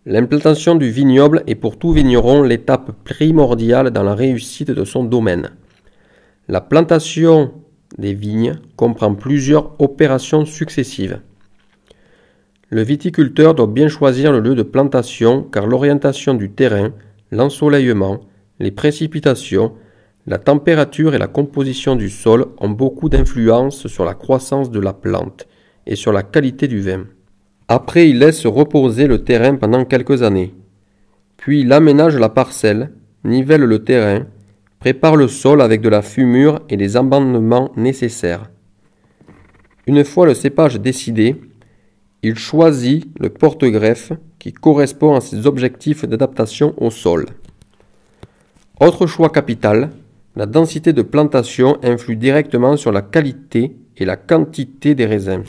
L'implantation du vignoble est pour tout vigneron l'étape primordiale dans la réussite de son domaine. La plantation des vignes comprend plusieurs opérations successives. Le viticulteur doit bien choisir le lieu de plantation car l'orientation du terrain, l'ensoleillement, les précipitations, la température et la composition du sol ont beaucoup d'influence sur la croissance de la plante et sur la qualité du vin. Après, il laisse reposer le terrain pendant quelques années. Puis il aménage la parcelle, nivelle le terrain, prépare le sol avec de la fumure et les amendements nécessaires. Une fois le cépage décidé, il choisit le porte-greffe qui correspond à ses objectifs d'adaptation au sol. Autre choix capital, la densité de plantation influe directement sur la qualité et la quantité des raisins.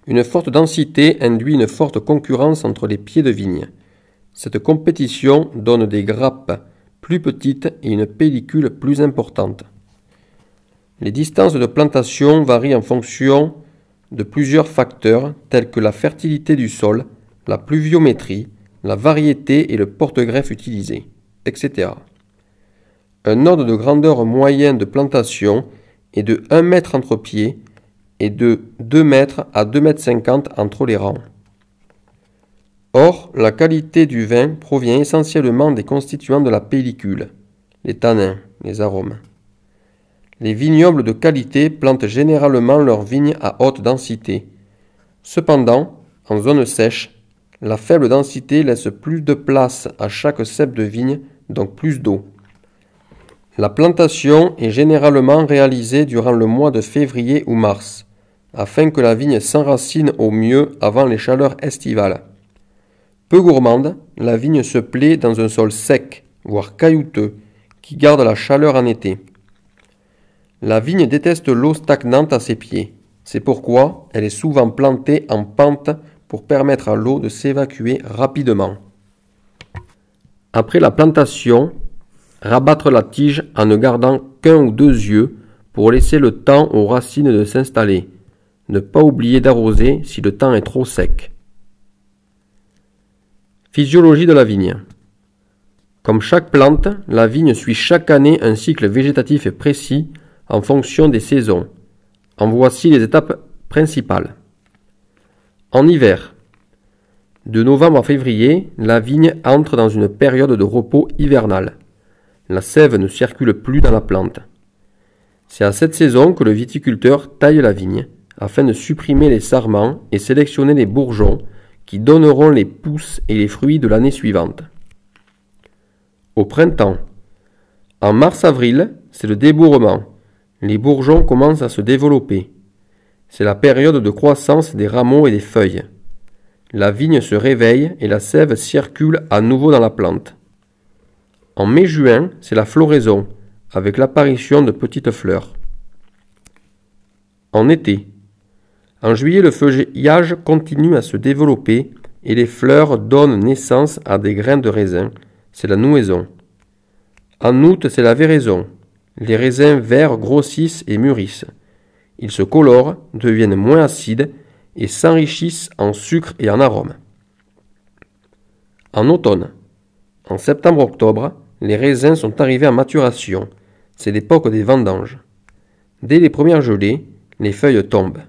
Une forte densité induit une forte concurrence entre les pieds de vigne. Cette compétition donne des grappes plus petites et une pellicule plus importante. Les distances de plantation varient en fonction de plusieurs facteurs tels que la fertilité du sol, la pluviométrie, la variété et le porte-greffe utilisé, etc. Un ordre de grandeur moyen de plantation est de 1 mètre entre pieds et de 2 mètres à 2,50 m entre les rangs. Or, la qualité du vin provient essentiellement des constituants de la pellicule, les tanins, les arômes. Les vignobles de qualité plantent généralement leurs vignes à haute densité. Cependant, en zone sèche, la faible densité laisse plus de place à chaque cep de vigne, donc plus d'eau. La plantation est généralement réalisée durant le mois de février ou mars, afin que la vigne s'enracine au mieux avant les chaleurs estivales. Peu gourmande, la vigne se plaît dans un sol sec, voire caillouteux, qui garde la chaleur en été. La vigne déteste l'eau stagnante à ses pieds. C'est pourquoi elle est souvent plantée en pente pour permettre à l'eau de s'évacuer rapidement. Après la plantation, rabattre la tige en ne gardant qu'un ou 2 yeux pour laisser le temps aux racines de s'installer. Ne pas oublier d'arroser si le temps est trop sec. Physiologie de la vigne. Comme chaque plante, la vigne suit chaque année un cycle végétatif précis en fonction des saisons. En voici les étapes principales. En hiver, de novembre à février, la vigne entre dans une période de repos hivernal. La sève ne circule plus dans la plante. C'est à cette saison que le viticulteur taille la vigne afin de supprimer les sarments et sélectionner les bourgeons qui donneront les pousses et les fruits de l'année suivante. Au printemps, en mars-avril, c'est le débourrement. Les bourgeons commencent à se développer. C'est la période de croissance des rameaux et des feuilles. La vigne se réveille et la sève circule à nouveau dans la plante. En mai-juin, c'est la floraison, avec l'apparition de petites fleurs. En été, en juillet, le feuillage continue à se développer et les fleurs donnent naissance à des grains de raisin. C'est la nouaison. En août, c'est la véraison. Les raisins verts grossissent et mûrissent. Ils se colorent, deviennent moins acides et s'enrichissent en sucre et en arômes. En automne, en septembre-octobre, les raisins sont arrivés à maturation. C'est l'époque des vendanges. Dès les premières gelées, les feuilles tombent.